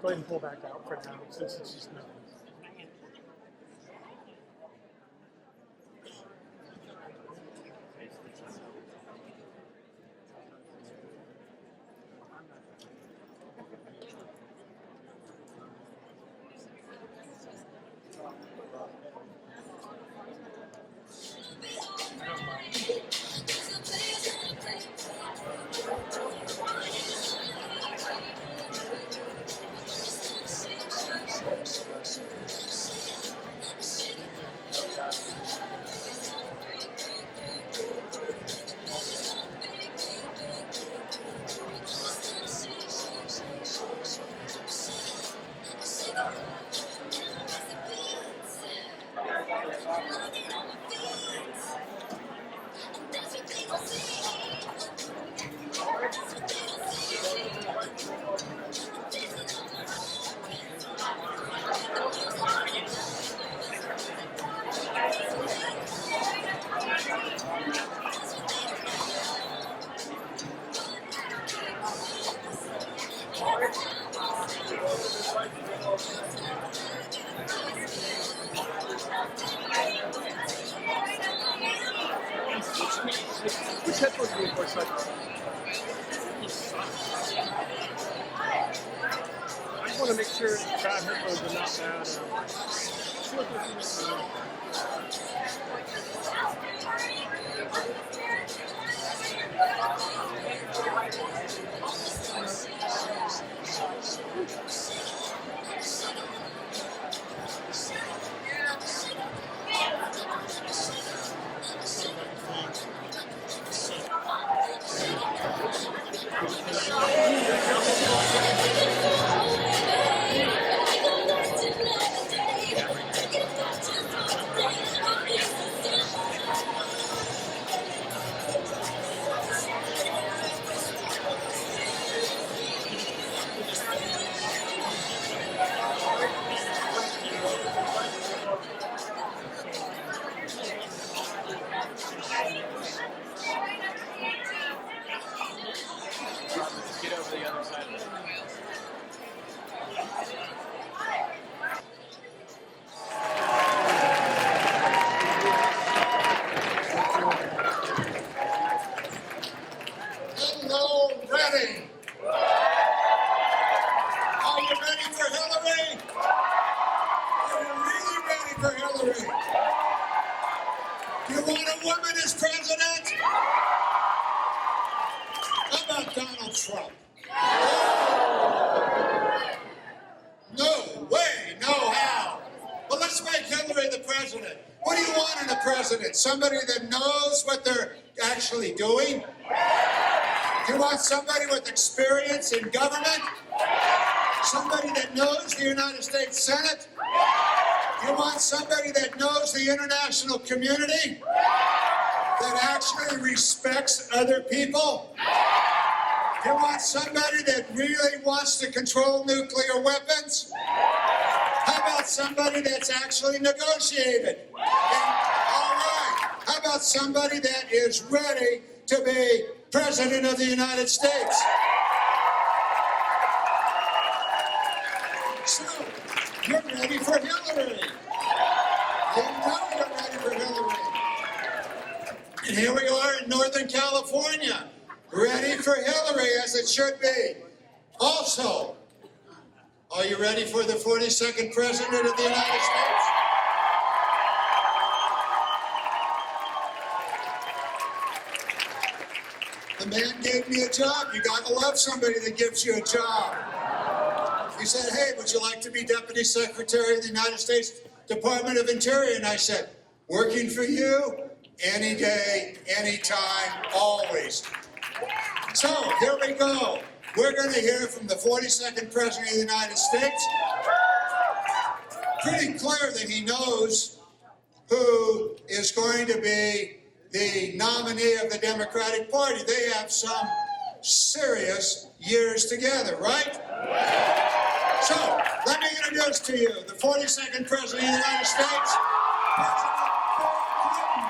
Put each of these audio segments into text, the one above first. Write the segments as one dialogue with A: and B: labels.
A: Go ahead and pull back out for now, since it's just nothing. Which headphones do you for such? I just want to make sure bad headphones are not
B: You want a woman as president? How about Donald Trump? No way, no how. Well, let's make Hillary the president. What do you want in a president? Somebody that knows what they're actually doing? You want somebody with experience in government? Somebody that knows the United States Senate? You want somebody that knows the international community? That actually respects other people? You want somebody that really wants to control nuclear weapons? How about somebody that's actually negotiated? And, all right. How about somebody that is ready to be president of the United States? So, you're ready for Hillary. You know you're ready for Hillary. And here we are in Northern California, ready for Hillary as it should be. Also, are you ready for the 42nd President of the United States? The man gave me a job. You gotta love somebody that gives you a job. He said, hey, would you like to be Deputy Secretary of the United States Department of Interior? And I said, working for you, any day, any time, always. So, here we go. We're going to hear from the 42nd President of the United States. Pretty clear that he knows who is going to be the nominee of the Democratic Party. They have some serious years together, right? So, let me introduce to you the 42nd President of the United States, President Bill Clinton.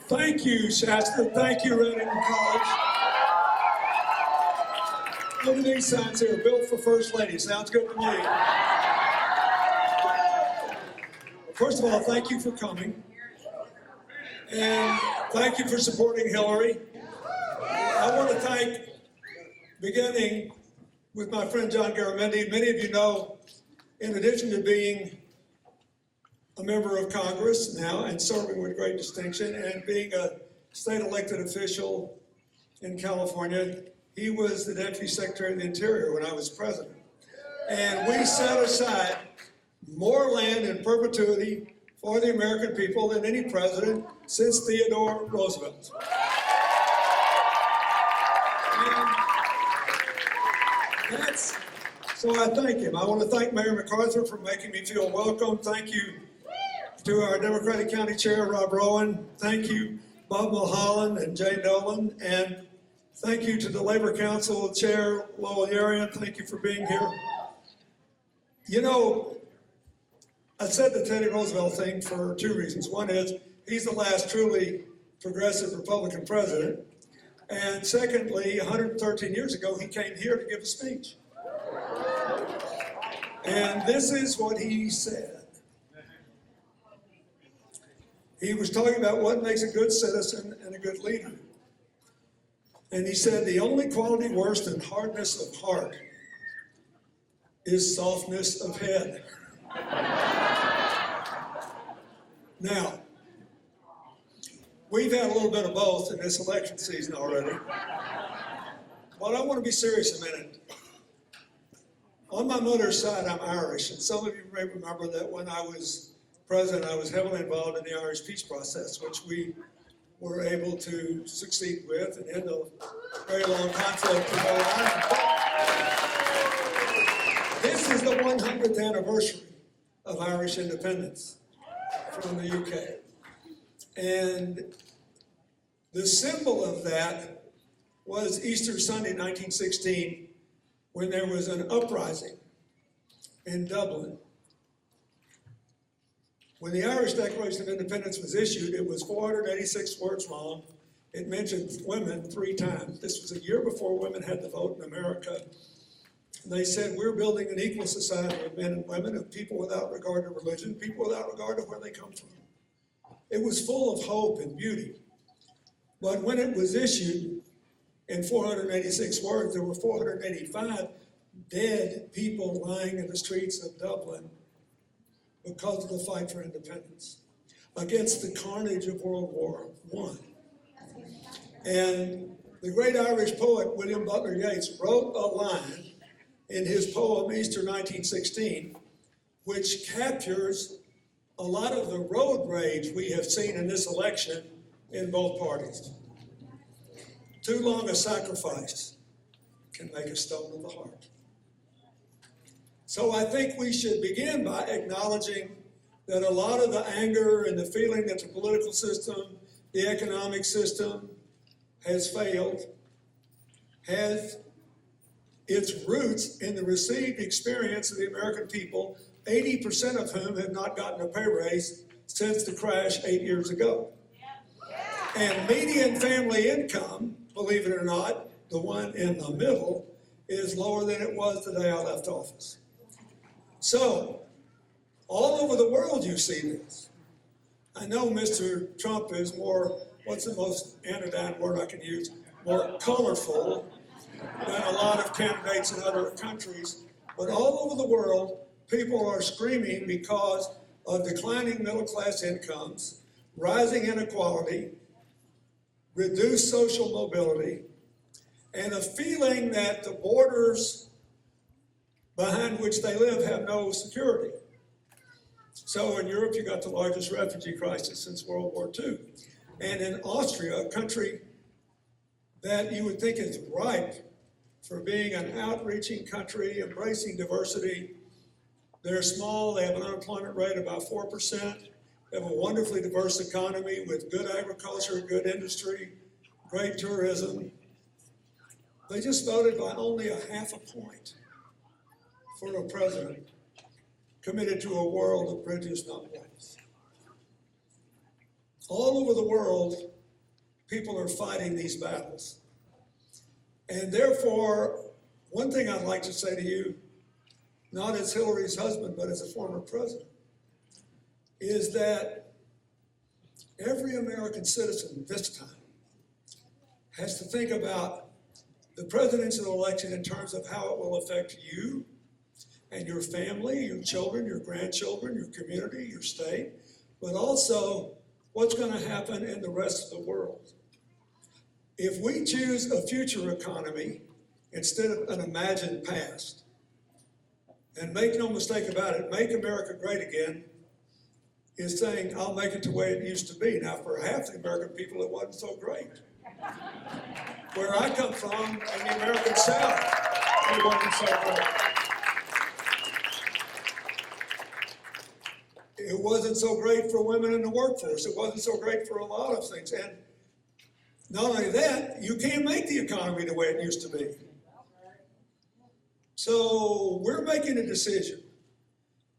C: Thank you, Shasta. Thank you, Reading College. Look at these signs here, built for First Lady. Sounds good to me. First of all, thank you for coming. And thank you for supporting Hillary. I want to thank, beginning with my friend John Garamendi. Many of you know, in addition to being a member of Congress now and serving with great distinction and being a state elected official in California, he was the Deputy Secretary of the Interior when I was president. And we set aside more land in perpetuity for the American people than any president since Theodore Roosevelt. So I thank him. I want to thank Mayor MacArthur for making me feel welcome. Thank you to our Democratic County Chair, Rob Rowan. Thank you, Bob Mulholland and Jay Dolan. And thank you to the Labor Council Chair, Lowell Yarian. Thank you for being here. You know, I said the Teddy Roosevelt thing for two reasons. One is he's the last truly progressive Republican president. And secondly, 113 years ago, he came here to give a speech. And this is what he said. He was talking about what makes a good citizen and a good leader. And he said, the only quality worse than hardness of heart is softness of head. Now, we've had a little bit of both in this election season already. But I want to be serious a minute. On my mother's side, I'm Irish, and some of you may remember that when I was president, I was heavily involved in the Irish peace process, which we were able to succeed with and end a very long conflict in Northern Ireland. This is the 100th anniversary of Irish independence from the UK. And the symbol of that was Easter Sunday, 1916, when there was an uprising in Dublin. When the Irish Declaration of Independence was issued, it was 486 words long. It mentioned women 3 times. This was a year before women had the vote in America. And they said, we're building an equal society of men and women, of people without regard to religion, people without regard to where they come from. It was full of hope and beauty. But when it was issued, in 486 words, there were 485 dead people lying in the streets of Dublin because of the fight for independence, against the carnage of World War I. And the great Irish poet, William Butler Yeats, wrote a line in his poem, Easter 1916, which captures a lot of the road rage we have seen in this election in both parties. Too long a sacrifice can make a stone of the heart. So I think we should begin by acknowledging that a lot of the anger and the feeling that the political system, the economic system has failed, has its roots in the received experience of the American people, 80% of whom have not gotten a pay raise since the crash 8 years ago. And median family income, believe it or not, the one in the middle, is lower than it was the day I left office. So, all over the world you see this. I know Mr. Trump is more, what's the most anodyne word I can use, more colorful than a lot of candidates in other countries. But all over the world, people are screaming because of declining middle-class incomes, rising inequality, reduced social mobility, and a feeling that the borders behind which they live have no security. So in Europe, you got the largest refugee crisis since World War II. And in Austria, a country that you would think is ripe for being an outreaching country, embracing diversity, they're small, they have an unemployment rate of about 4%, they have a wonderfully diverse economy with good agriculture, good industry, great tourism. They just voted by only a half a point for a president committed to a world of bridges, not walls. All over the world, people are fighting these battles. And therefore, one thing I'd like to say to you, not as Hillary's husband, but as a former president, is that every American citizen this time has to think about the presidential election in terms of how it will affect you and your family, your children, your grandchildren, your community, your state, but also what's going to happen in the rest of the world. If we choose a future economy instead of an imagined past, and make no mistake about it, make America great again is saying, I'll make it the way it used to be. Now, for half the American people, it wasn't so great. Where I come from, in the American South, it wasn't so great. It wasn't so great for women in the workforce. It wasn't so great for a lot of things. And not only that, you can't make the economy the way it used to be. So we're making a decision.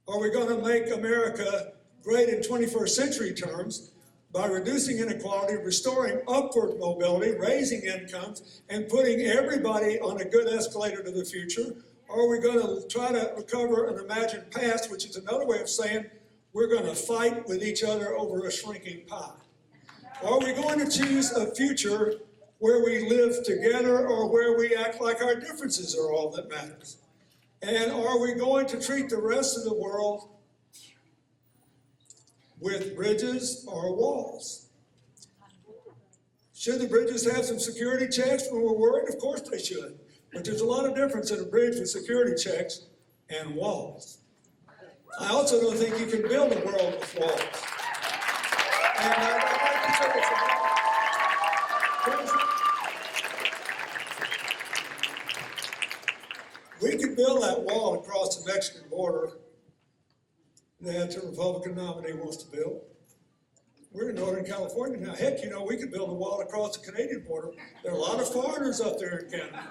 C: Are we going to make America great in 21st century terms by reducing inequality, restoring upward mobility, raising incomes, and putting everybody on a good escalator to the future? Or are we going to try to recover an imagined past, which is another way of saying we're going to fight with each other over a shrinking pie? Are we going to choose a future where we live together or where we act like our differences are all that matters? And are we going to treat the rest of the world with bridges or walls? Should the bridges have some security checks when we're worried? Of course they should. But there's a lot of difference in a bridge with security checks and walls. I also don't think you can build a world with walls. And I'd like to say it's we could build that wall across the Mexican border that the Republican nominee wants to build. We're in Northern California now. Heck, you know, we could build a wall across the Canadian border. There are a lot of foreigners up there in Canada.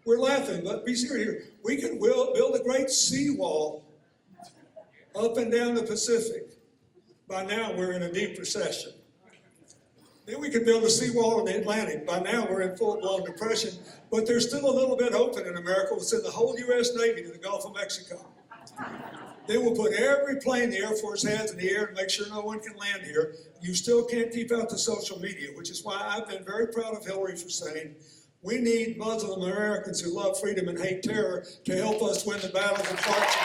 C: We're laughing, but be serious here. We could build a great seawall up and down the Pacific. By now, we're in a deep recession. Then we could build a seawall in the Atlantic. By now, we're in full-blown depression. But there's still a little bit open in America. We'll send the whole U.S. Navy to the Gulf of Mexico. Then we'll put every plane the Air Force has in the air and make sure no one can land here. You still can't keep out the social media, which is why I've been very proud of Hillary for saying, we need Muslim Americans who love freedom and hate terror to help us win the battles and fights.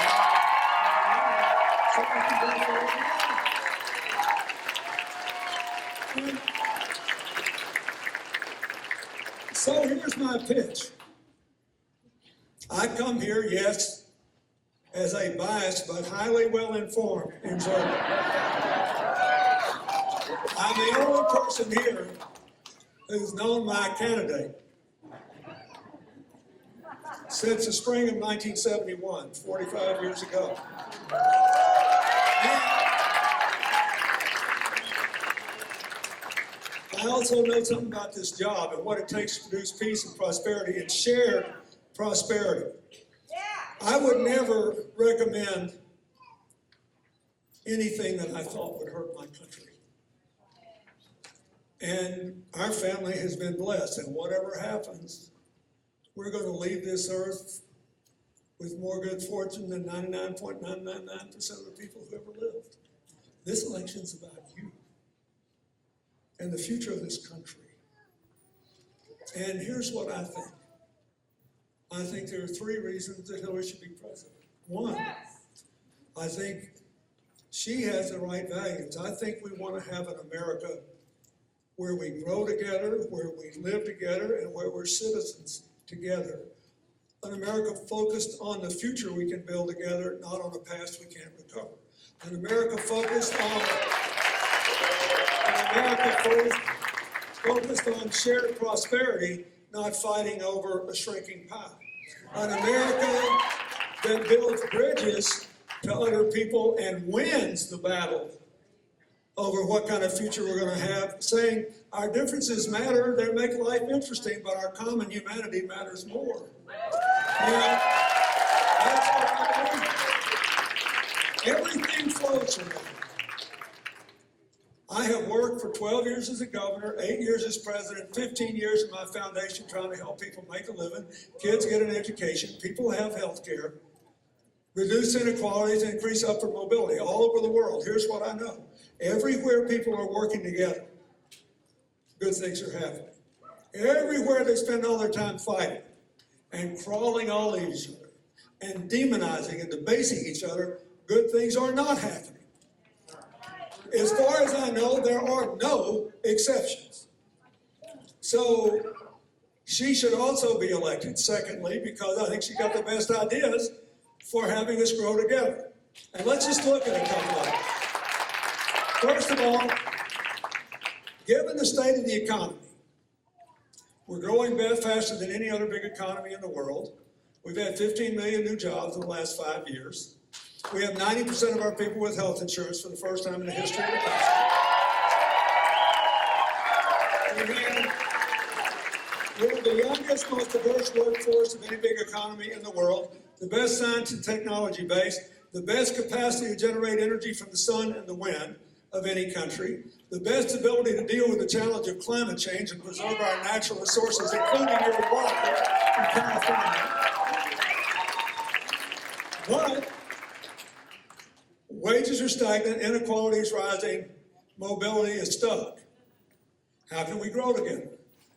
C: So here's my pitch. I come here, yes, as a biased but highly well-informed observer. I'm the only person here who's known my candidate since the spring of 1971, 45 years ago. I also know something about this job and what it takes to produce peace and prosperity and shared prosperity. I would never recommend anything that I thought would hurt my country. And our family has been blessed, and whatever happens, we're going to leave this earth with more good fortune than 99.999% of the people who ever lived. This election's about you and the future of this country. And here's what I think. I think there are three reasons that Hillary should be president. One, I think she has the right values. I think we want to have an America where we grow together, where we live together, and where we're citizens together. An America focused on the future we can build together, not on the past we can't recover. An America focused on shared prosperity, not fighting over a shrinking pie. An America that builds bridges to other people and wins the battle over what kind of future we're going to have, saying, Our differences matter, they make life interesting, but our common humanity matters more. Now, that's what I believe. Everything flows from that. I have worked for 12 years as a governor, 8 years as president, 15 years in my foundation trying to help people make a living, kids get an education, people have health care, reduce inequalities, and increase upward mobility all over the world. Here's what I know. Everywhere people are working together, good things are happening. Everywhere they spend all their time fighting and crawling all each other and demonizing and debasing each other, good things are not happening. As far as I know, there are no exceptions. So she should also be elected, secondly, because I think she got the best ideas for having us grow together. And let's just look at a couple of them. First of all, given the state of the economy, we're growing faster than any other big economy in the world. We've had 15 million new jobs in the last 5 years. We have 90% of our people with health insurance for the first time in the history of the country. We're the youngest, most diverse workforce of any big economy in the world, the best science and technology base, the best capacity to generate energy from the sun and the wind of any country, the best ability to deal with the challenge of climate change and preserve our natural resources, including your water in California. But wages are stagnant, inequality is rising, mobility is stuck. How can we grow together?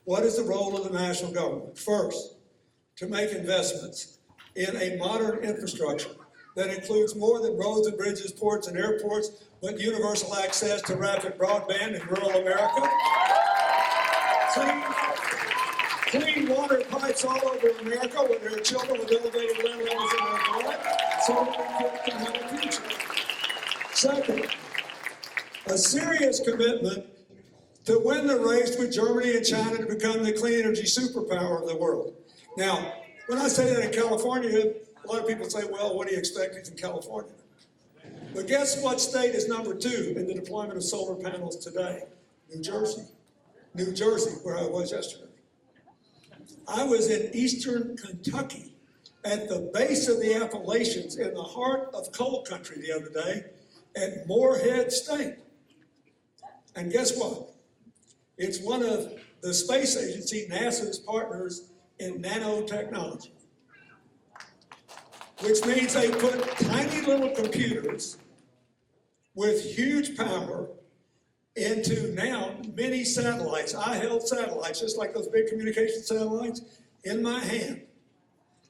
C: What is the role of the national government? First, to make investments in a modern infrastructure that includes more than roads and bridges, ports and airports, but universal access to rapid broadband in rural America. Clean water pipes all over America where there are children with elevated lead levels in their blood, so that we can have a future. Second, a serious commitment to win the race with Germany and China to become the clean energy superpower of the world. Now, when I say that in California, a lot of people say, well, what do you expect from California? But guess what state is number 2 in the deployment of solar panels today? New Jersey. New Jersey, where I was yesterday. I was in eastern Kentucky at the base of the Appalachians in the heart of coal country the other day at Morehead State. And guess what? It's one of the space agency, NASA's partners in nanotechnology, which means they put tiny little computers with huge power into now many satellites. I held satellites, just like those big communication satellites, in my hand.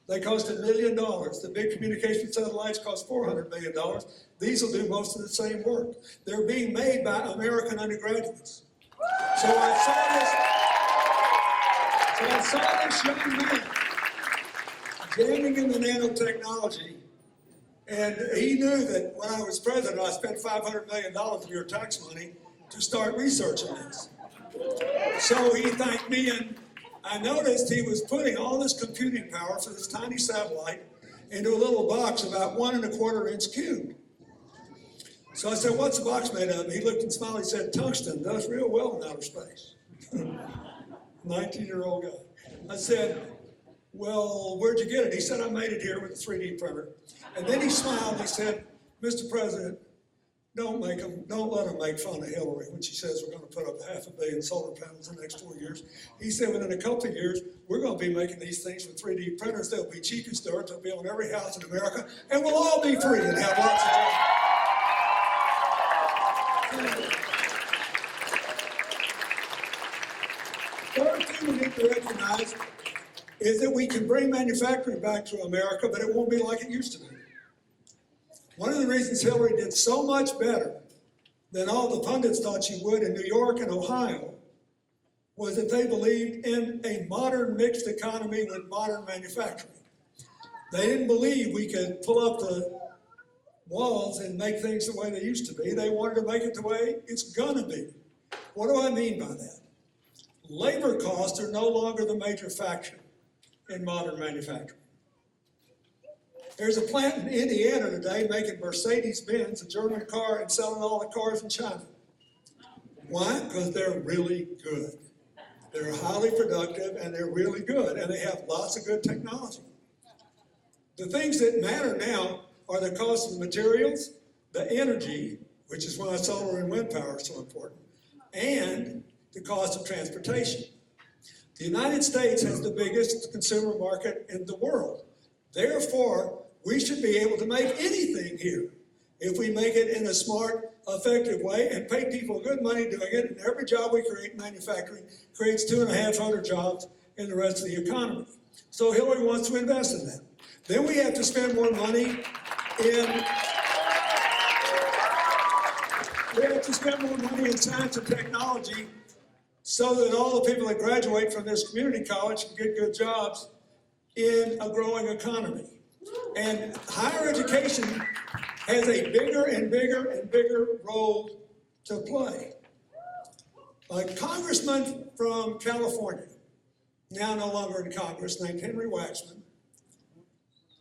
C: They cost $1 million. The big communication satellites cost $400 million. These will do most of the same work. They're being made by American undergraduates. So I saw this young man jamming in the nanotechnology, and he knew that when I was president, I spent $500 million of your tax money to start researching this. So he thanked me, and I noticed he was putting all this computing power for this tiny satellite into a little box about 1 1/4 inch cubed. So I said, what's the box made of? And he looked and smiled, he said, tungsten does real well in outer space. 19-year-old guy. I said, well, where'd you get it? He said, I made it here with a 3D printer. And then he smiled and he said, Mr. President, don't let them make fun of Hillary when she says we're going to put up 500 million solar panels in the next 4 years. He said within a couple of years, we're going to be making these things with 3D printers. They'll be cheap as dirt. They'll be on every house in America, and we'll all be free and have lots of jobs. Third thing we need to recognize is that we can bring manufacturing back to America, but it won't be like it used to be. One of the reasons Hillary did so much better than all the pundits thought she would in New York and Ohio was that they believed in a modern mixed economy with modern manufacturing. They didn't believe we could pull up the walls and make things the way they used to be. They wanted to make it the way it's gonna be. What do I mean by that? Labor costs are no longer the major factor in modern manufacturing. There's a plant in Indiana today making Mercedes-Benz, a German car, and selling all the cars in China. Why? Because they're really good. They're highly productive and they're really good, and they have lots of good technology. The things that matter now are the cost of the materials, the energy, which is why solar and wind power is so important, and the cost of transportation. The United States has the biggest consumer market in the world. Therefore, we should be able to make anything here if we make it in a smart, effective way and pay people good money doing it. And every job we create in manufacturing creates 2,500 jobs in the rest of the economy. So Hillary wants to invest in that. Then we have to spend more money in science and technology so that all the people that graduate from this community college can get good jobs in a growing economy. And higher education has a bigger and bigger and bigger role to play. A congressman from California, now no longer in Congress, named Henry Waxman,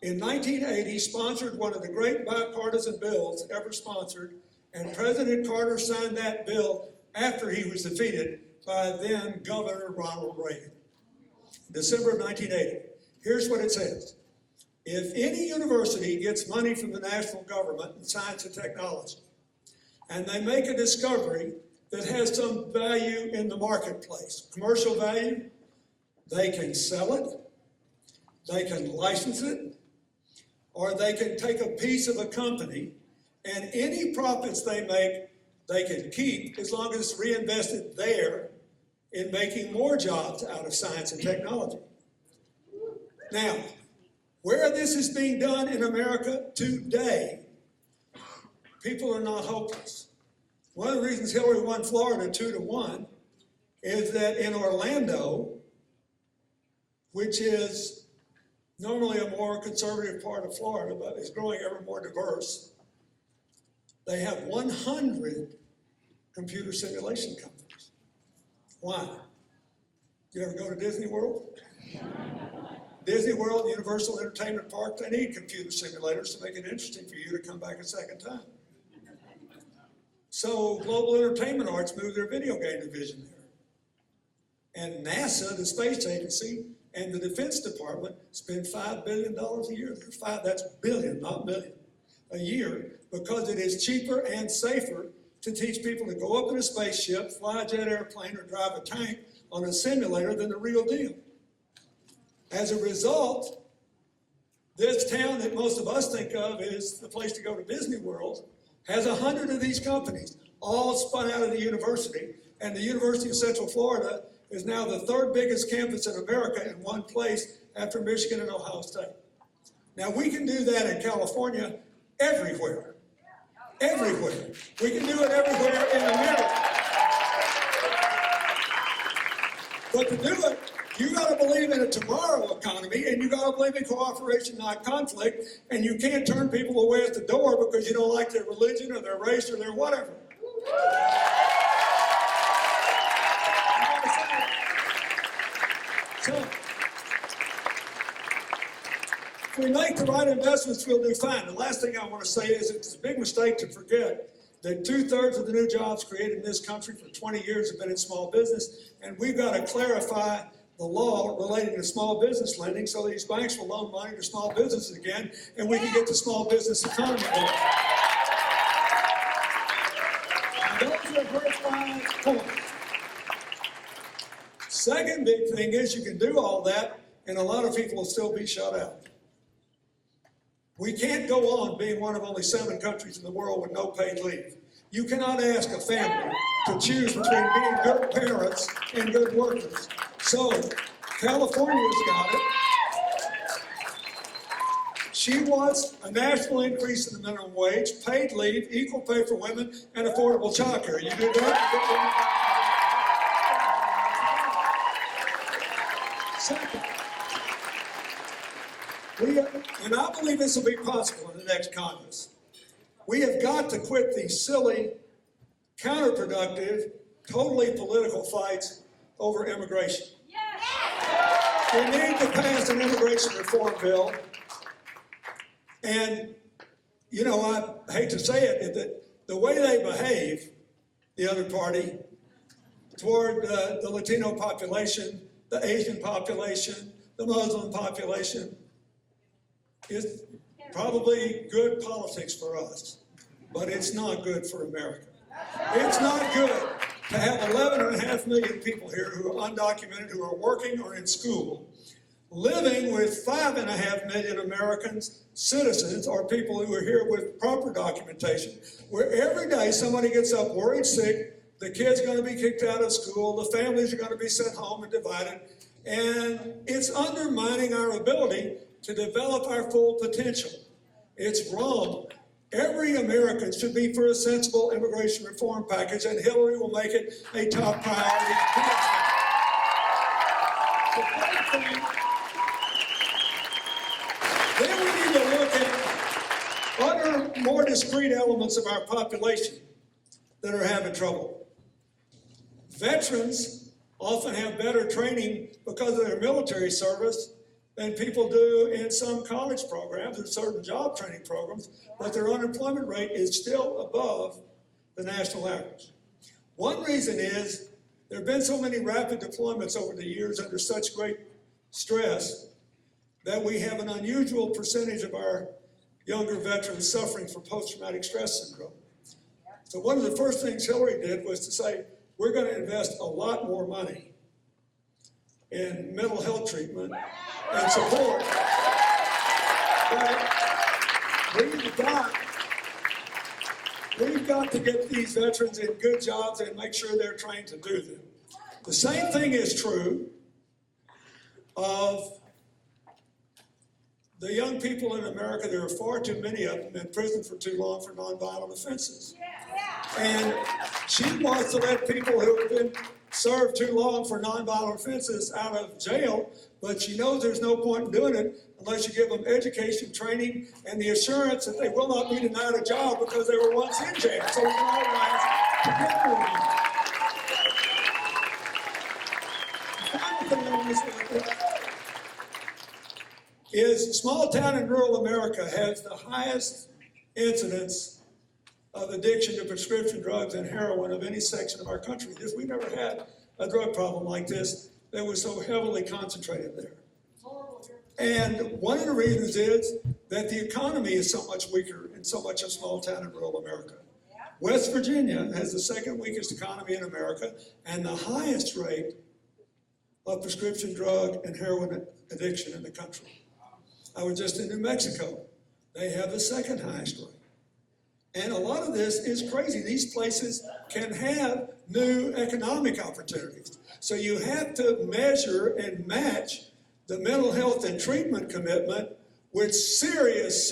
C: in 1980 sponsored one of the great bipartisan bills ever sponsored, and President Carter signed that bill after he was defeated by then Governor Ronald Reagan. December of 1980. Here's what it says. If any university gets money from the national government in science and technology, and they make a discovery that has some value in the marketplace, commercial value, they can sell it, they can license it, or they can take a piece of a company, and any profits they make, they can keep as long as it's reinvested there in making more jobs out of science and technology. Now, where this is being done in America today, people are not hopeless. One of the reasons Hillary won Florida 2-1 is that in Orlando, which is normally a more conservative part of Florida, but is growing ever more diverse, they have 100 computer simulation companies. Why? You ever go to Disney World? Disney World, Universal Entertainment Park, they need computer simulators to make it interesting for you to come back a second time. So Global Entertainment Arts moved their video game division there. And NASA, the space agency, and the Defense Department spend $5 billion a year there. That's billion, not million, a year, because it is cheaper and safer to teach people to go up in a spaceship, fly a jet airplane, or drive a tank on a simulator than the real deal. As a result, this town that most of us think of as the place to go to Disney World has 100 of these companies, all spun out of the university. And the University of Central Florida is now the third biggest campus in America in one place after Michigan and Ohio State. Now, we can do that in California everywhere. Everywhere. We can do it everywhere in America. But to do it, you got to believe in a tomorrow economy, and you got to believe in cooperation, not conflict, and you can't turn people away at the door because you don't like their religion or their race or their whatever. So, if we make the right investments, we'll do fine. The last thing I want to say is it's a big mistake to forget that 2/3 of the new jobs created in this country for 20 years have been in small business, and we've got to clarify the law relating to small business lending so these banks will loan money to small businesses again, and we can get the small business economy going. Those are her 5 points. Second big thing is you can do all that, and a lot of people will still be shut out. We can't go on being one of only 7 countries in the world with no paid leave. You cannot ask a family to choose between being good parents and good workers. So, California's got it. She wants a national increase in the minimum wage, paid leave, equal pay for women, and affordable child care. You do that? Second, and I believe this will be possible in the next Congress, we have got to quit these silly, counterproductive, totally political fights over immigration. We need to pass an immigration reform bill. And, you know, I hate to say it, that the way they behave, the other party, toward the Latino population, the Asian population, the Muslim population is probably good politics for us, but it's not good for America. It's not good to have 11.5 million people here who are undocumented, who are working or in school, living with 5.5 million Americans, citizens, or people who are here with proper documentation, where every day somebody gets up worried sick, the kid's going to be kicked out of school, the families are going to be sent home and divided, and it's undermining our ability to develop our full potential. It's wrong. Every American should be for a sensible immigration reform package, and Hillary will make it a top priority. Then we need to look at other more discrete elements of our population that are having trouble. Veterans often have better training because of their military service than people do in some college programs or certain job training programs, but their unemployment rate is still above the national average. One reason is there have been so many rapid deployments over the years under such great stress that we have an unusual percentage of our younger veterans suffering from post-traumatic stress syndrome. So one of the first things Hillary did was to say, we're going to invest a lot more money in mental health treatment and support. But we've got to get these veterans in good jobs and make sure they're trained to do them. The same thing is true of the young people in America. There are far too many of them in prison for too long for nonviolent offenses. And she wants to let people who have been served too long for nonviolent offenses out of jail, but she knows there's no point in doing it unless you give them education, training, and the assurance that they will not be denied a job because they were once in jail. So we can all rise together. The final thing on this is small town and rural America has the highest incidence of addiction to prescription drugs and heroin of any section of our country. We never had a drug problem like this that was so heavily concentrated there. And one of the reasons is that the economy is so much weaker in so much of small town and rural America. West Virginia has the second weakest economy in America and the highest rate of prescription drug and heroin addiction in the country. I was just in New Mexico. They have the second highest rate. And a lot of this is crazy. These places can have new economic opportunities. So you have to measure and match the mental health and treatment commitment with serious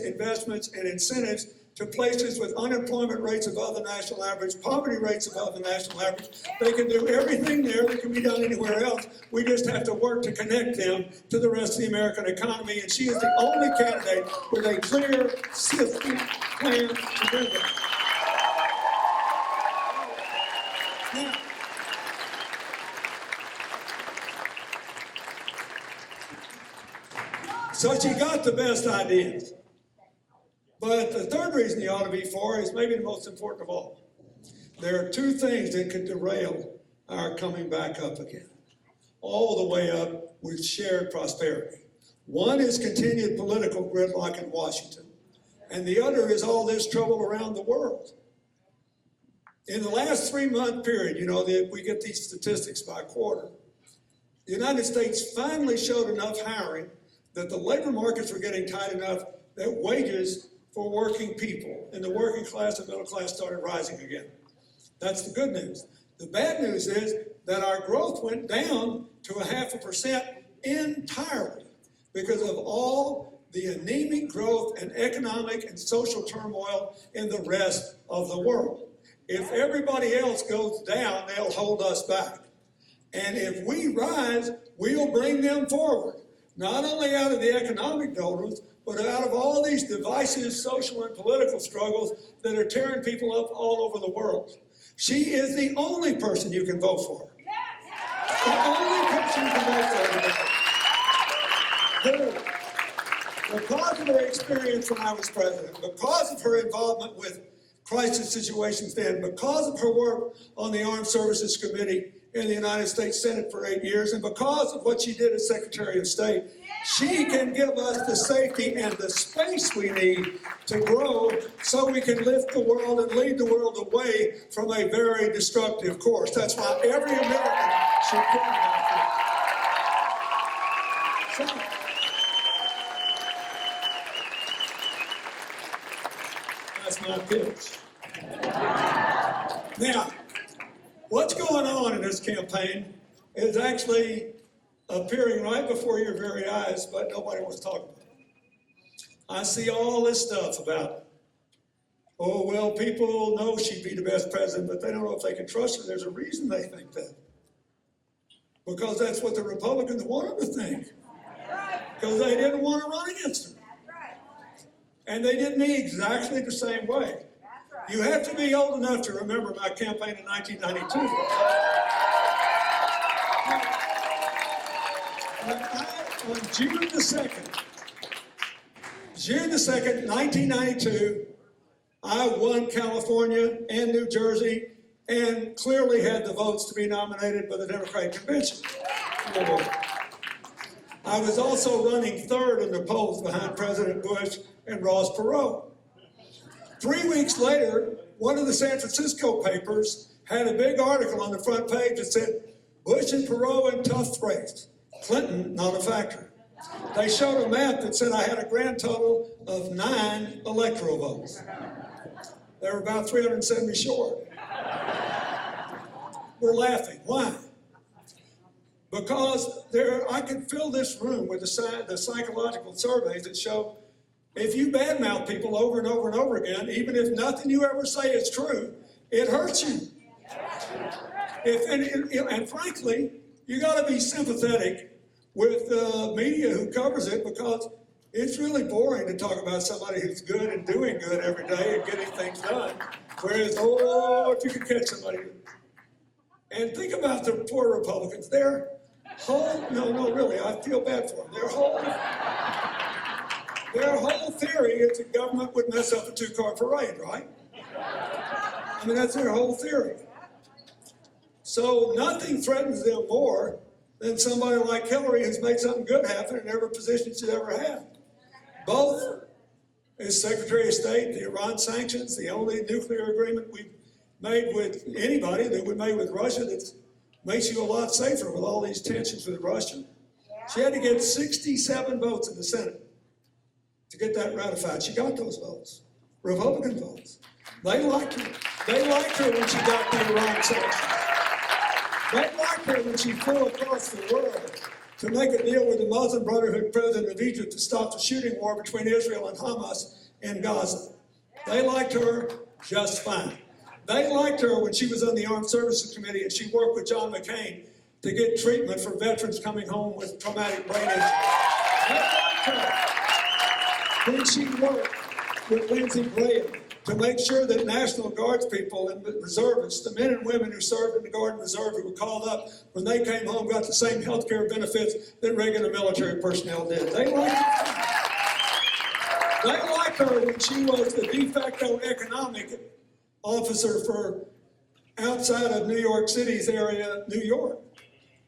C: investments and incentives to places with unemployment rates above the national average, poverty rates above the national average. They can do everything there that can be done anywhere else. We just have to work to connect them to the rest of the American economy, and she is the only candidate with a clear, system plan to do that. Now, so she got the best ideas. But the third reason you ought to be for is maybe the most important of all. There are two things that could derail our coming back up again, all the way up with shared prosperity. One is continued political gridlock in Washington, and the other is all this trouble around the world. In the last 3-month period, we get these statistics by quarter, the United States finally showed enough hiring that the labor markets were getting tight enough that wages for working people in the working class and middle class started rising again. That's the good news. The bad news is that our growth went down to 0.5% entirely because of all the anemic growth and economic and social turmoil in the rest of the world. If everybody else goes down, they'll hold us back. And if we rise, we'll bring them forward, not only out of the economic doldrums, but out of all these divisive social and political struggles that are tearing people up all over the world. She is the only person you can vote for. The only person you can vote for. Because of her experience when I was president, because of her involvement with crisis situations then. Because of her work on the Armed Services Committee in the United States Senate for 8 years, and because of what she did as Secretary of State, she can give us the safety and the space we need to grow so we can lift the world and lead the world away from a very destructive course. That's why every American should care about this. So, that's my pitch. Now, what's going on in this campaign is actually appearing right before your very eyes, but nobody wants to talk about it. I see all this stuff about, oh, well, people know she'd be the best president, but they don't know if they can trust her. There's a reason they think that. Because that's what the Republicans wanted to think. Because they didn't want to run against her. And they did me exactly the same way. You have to be old enough to remember my campaign in 1992. On June the 2nd, 1992, I won California and New Jersey and clearly had the votes to be nominated by the Democratic Convention. I was also running third in the polls behind President Bush and Ross Perot. 3 weeks later, one of the San Francisco papers had a big article on the front page that said, Bush and Perot in tough race. Clinton, not a factor. They showed a map that said I had a grand total of 9 electoral votes. They were about 370 short. We're laughing. Why? Because I could fill this room with the psychological surveys that show if you badmouth people over and over and over again, even if nothing you ever say is true, it hurts you. And frankly, you got to be sympathetic with the media who covers it, because it's really boring to talk about somebody who's good and doing good every day and getting things done. Whereas, oh, if you could catch somebody. And think about the poor Republicans. Their whole, really, I feel bad for them. Their whole theory is that government would mess up a 2-car parade, right? I mean, that's their whole theory. So nothing threatens them more than somebody like Hillary who's made something good happen in every position she's ever had. Both as Secretary of State, the Iran sanctions, the only nuclear agreement we've made with anybody that we made with Russia that makes you a lot safer with all these tensions with Russia. She had to get 67 votes in the Senate to get that ratified. She got those votes, Republican votes. They liked her. They liked her when she got the Iran sanctions. They liked her when she flew across the world to make a deal with the Muslim Brotherhood president of Egypt to stop the shooting war between Israel and Hamas in Gaza. They liked her just fine. They liked her when she was on the Armed Services Committee and she worked with John McCain to get treatment for veterans coming home with traumatic brain injury. They liked her when she worked with Lindsey Graham to make sure that National Guards people and reservists, the men and women who served in the Guard and Reserve who were called up when they came home, got the same health care benefits that regular military personnel did. They liked her. They liked her when she was the de facto economic officer for outside of New York City's area, New York,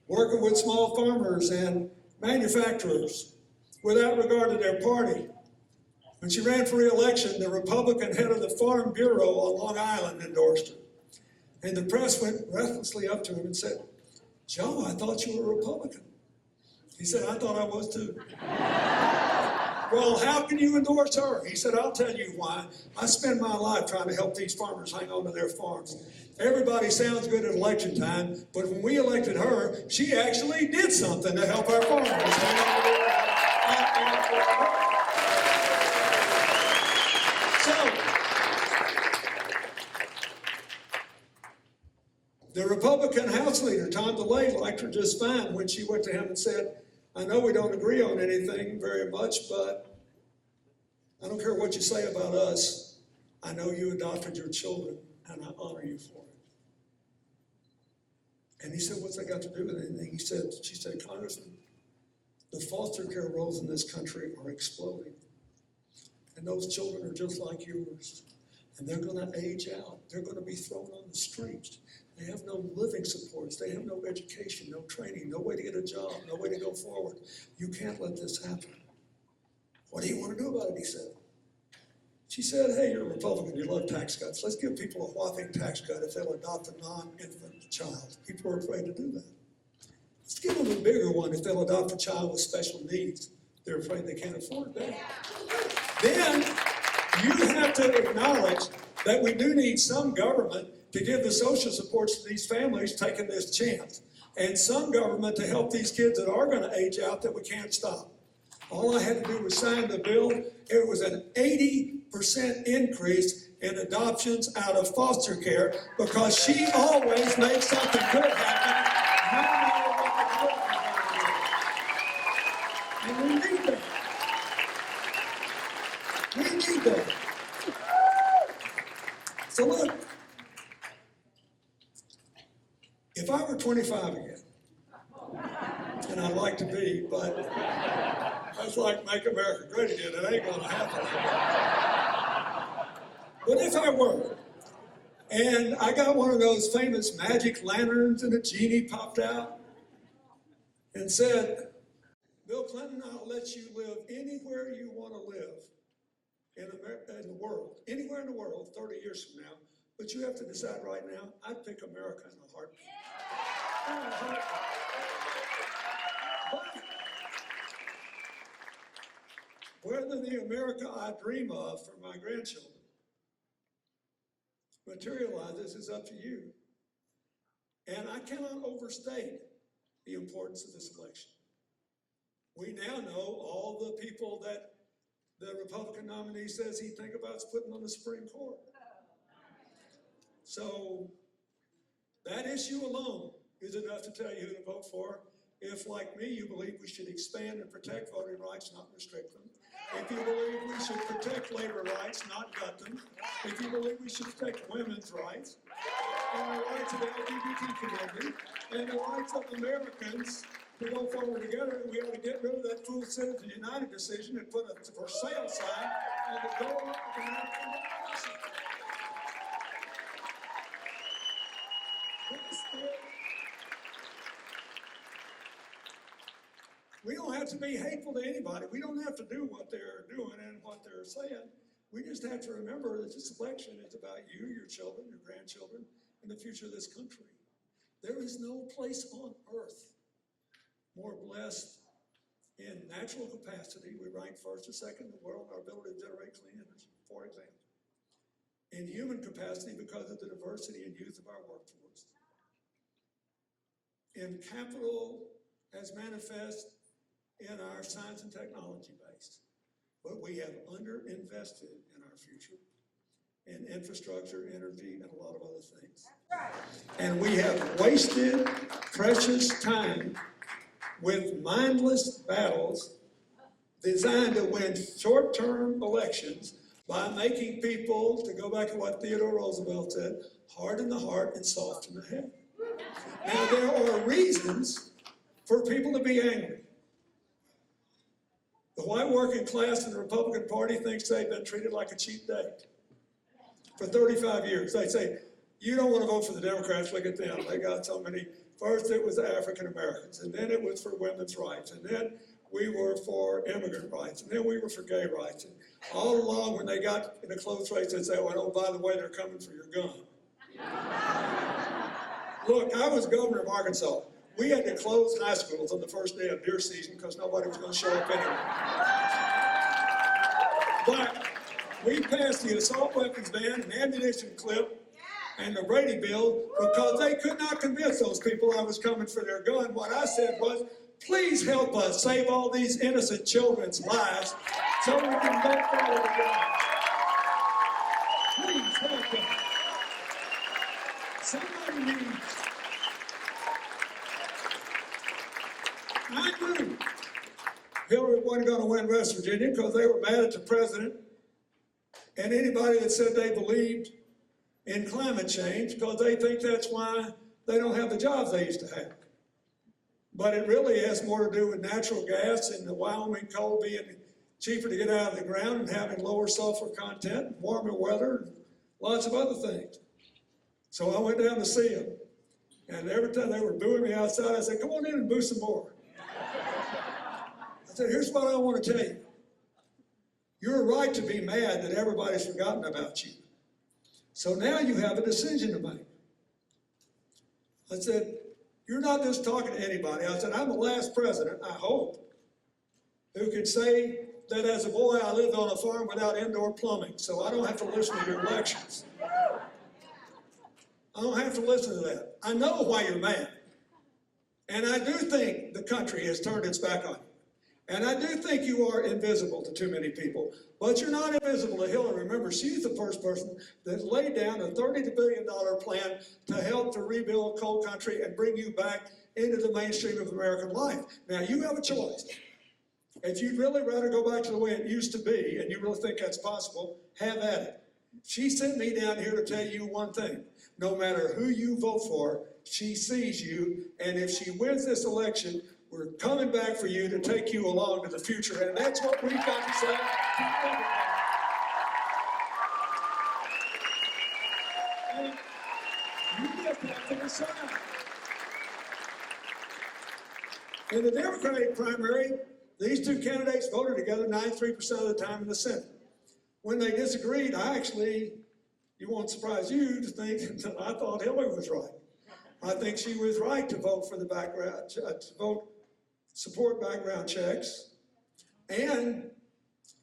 C: working with small farmers and manufacturers without regard to their party. When she ran for re-election, the Republican head of the Farm Bureau on Long Island endorsed her. And the press went breathlessly up to him and said, Joe, I thought you were a Republican. He said, I thought I was too. Well, how can you endorse her? He said, I'll tell you why. I spend my life trying to help these farmers hang on to their farms. Everybody sounds good at election time, but when we elected her, she actually did something to help our farmers hang on to their farms. So, the Republican House Leader, Tom DeLay, liked her just fine when she went to him and said, I know we don't agree on anything very much, but I don't care what you say about us. I know you adopted your children, and I honor you for it. And he said, what's that got to do with anything? She said, Congressman, the foster care rolls in this country are exploding. And those children are just like yours. and they're going to age out. They're going to be thrown on the streets. They have no living supports. They have no education, no training, no way to get a job, no way to go forward. You can't let this happen. What do you want to do about it, he said. She said, hey, you're a Republican, you love tax cuts. Let's give people a whopping tax cut if they'll adopt a non-infant child. People are afraid to do that. Let's give them a bigger one if they'll adopt a child with special needs. They're afraid they can't afford that. Then you have to acknowledge that we do need some government to give the social supports to these families taking this chance, and some government to help these kids that are going to age out that we can't stop. All I had to do was sign the bill. It was an 80% increase in adoptions out of foster care because she always makes something good happen, no matter what the government is. And we need that. We need that. So look, if I were 25 again, and I'd like to be, but that's like Make America Great Again. It ain't gonna happen. But if I were, and I got one of those famous magic lanterns and a genie popped out and said, Bill Clinton, I'll let you live anywhere you want to live in the world, anywhere in the world 30 years from now, but you have to decide right now, I'd pick America in a heartbeat. Whether the America I dream of for my grandchildren materializes is up to you. And I cannot overstate the importance of this election. We now know all the people that the Republican nominee says he'd think about putting on the Supreme Court. So that issue alone is enough to tell you who to vote for. If, like me, you believe we should expand and protect voting rights, not restrict them. If you believe we should protect labor rights, not gut them. If you believe we should protect women's rights, and the rights of the LGBT community, and the rights of Americans to go forward together, we ought to get rid of that fool Citizens United decision and put a for sale sign on the door of American democracy. We don't have to be hateful to anybody. We don't have to do what they're doing and what they're saying. We just have to remember that this election is about you, your children, your grandchildren, and the future of this country. There is no place on earth more blessed in natural capacity. We rank first or second in the world in our ability to generate clean energy, for example. In human capacity because of the diversity and youth of our workforce. In capital as manifest in our science and technology base. But we have underinvested in our future, in infrastructure, energy, and a lot of other things. And we have wasted precious time with mindless battles designed to win short-term elections by making people, to go back to what Theodore Roosevelt said, hard in the heart and soft in the head. Now, there are reasons for people to be angry. The white working class in the Republican Party thinks they've been treated like a cheap date for 35 years. They say, you don't want to vote for the Democrats, look at them. They got so many. First it was the African Americans, and then it was for women's rights, and then we were for immigrant rights, and then we were for gay rights. And all along when they got in a close race, they'd say, oh, by the way, they're coming for your gun. Look, I was governor of Arkansas. We had to close high schools on the first day of deer season because nobody was going to show up anyway. But we passed the assault weapons ban and ammunition clip and the Brady bill because they could not convince those people I was coming for their gun. What I said was, please help us save all these innocent children's lives so we can go forward together. Please help us. Somebody needs. I knew Hillary wasn't going to win West Virginia because they were mad at the president and anybody that said they believed in climate change because they think that's why they don't have the jobs they used to have. But it really has more to do with natural gas and the Wyoming coal being cheaper to get out of the ground and having lower sulfur content, warmer weather, lots of other things. So I went down to see them. And every time they were booing me outside, I said, come on in and boo some more. I said, here's what I want to tell you. You're right to be mad that everybody's forgotten about you. So now you have a decision to make. I said, you're not just talking to anybody. I said, I'm the last president, I hope, who could say that as a boy I lived on a farm without indoor plumbing, so I don't have to listen to your lectures. I don't have to listen to that. I know why you're mad. And I do think the country has turned its back on you. And I do think you are invisible to too many people. But you're not invisible to Hillary. Remember, she's the first person that laid down a $30 billion plan to help to rebuild coal country and bring you back into the mainstream of American life. Now, you have a choice. If you'd really rather go back to the way it used to be, and you really think that's possible, have at it. She sent me down here to tell you one thing. No matter who you vote for, she sees you, and if she wins this election, we're coming back for you to take you along to the future, and that's what we've got to say to everybody. And you get that to decide. In the Democratic primary, these two candidates voted together 93% of the time in the Senate. When they disagreed, it won't surprise you to think that I thought Hillary was right. I think she was right to vote for the background, support background checks, and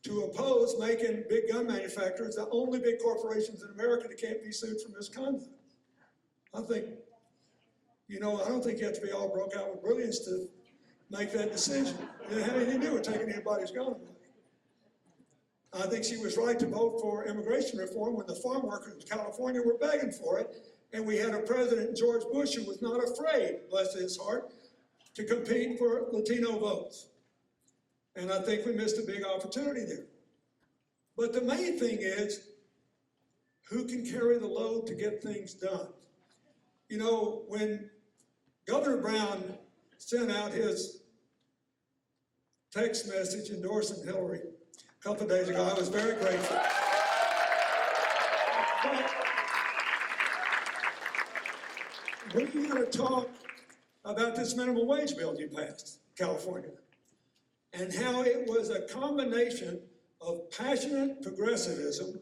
C: to oppose making big gun manufacturers the only big corporations in America that can't be sued for misconduct. I think, I don't think you have to be all broke out with brilliance to make that decision. It didn't have anything to do with taking anybody's gun away. I think she was right to vote for immigration reform when the farm workers in California were begging for it, and we had a president, George Bush, who was not afraid, bless his heart, to compete for Latino votes. And I think we missed a big opportunity there. But the main thing is, who can carry the load to get things done? When Governor Brown sent out his text message endorsing Hillary a couple of days ago, I was very grateful. But we got to talk about this minimum wage bill you passed, California, and how it was a combination of passionate progressivism,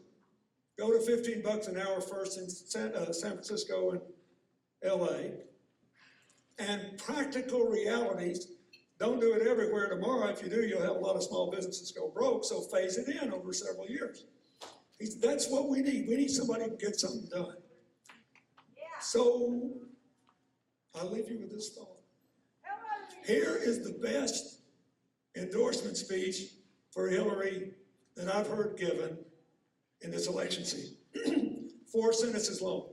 C: go to $15 an hour first in San Francisco and LA, and practical realities. Don't do it everywhere tomorrow. If you do, you'll have a lot of small businesses go broke, so phase it in over several years. That's what we need. We need somebody who can get something done. Yeah. So I'll leave you with this thought. Here is the best endorsement speech for Hillary that I've heard given in this election season. 4 sentences long.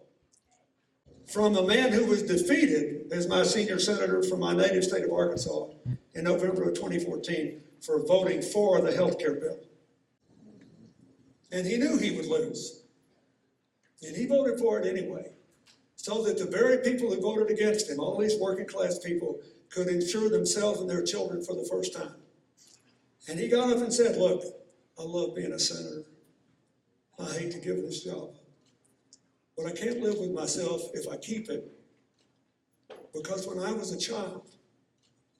C: From a man who was defeated as my senior senator from my native state of Arkansas in November of 2014 for voting for the health care bill. And he knew he would lose. And he voted for it anyway, so that the very people who voted against him, all these working class people, could insure themselves and their children for the first time. And he got up and said, look, I love being a senator. I hate to give this job up. But I can't live with myself if I keep it, because when I was a child,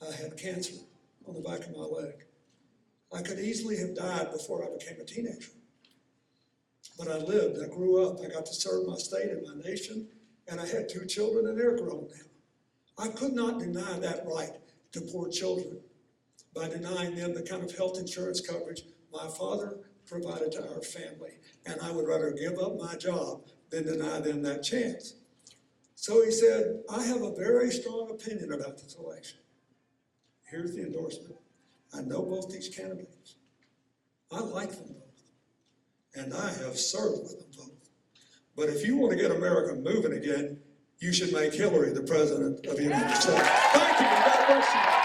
C: I had cancer on the back of my leg. I could easily have died before I became a teenager. But I lived, I grew up, I got to serve my state and my nation, and I had 2 children and they're grown now. I could not deny that right to poor children by denying them the kind of health insurance coverage my father provided to our family. And I would rather give up my job than deny them that chance. So he said, I have a very strong opinion about this election. Here's the endorsement. I know both these candidates. I like them both. And I have served with them both. But if you want to get America moving again, you should make Hillary the president of the United States. Thank you, and God bless you.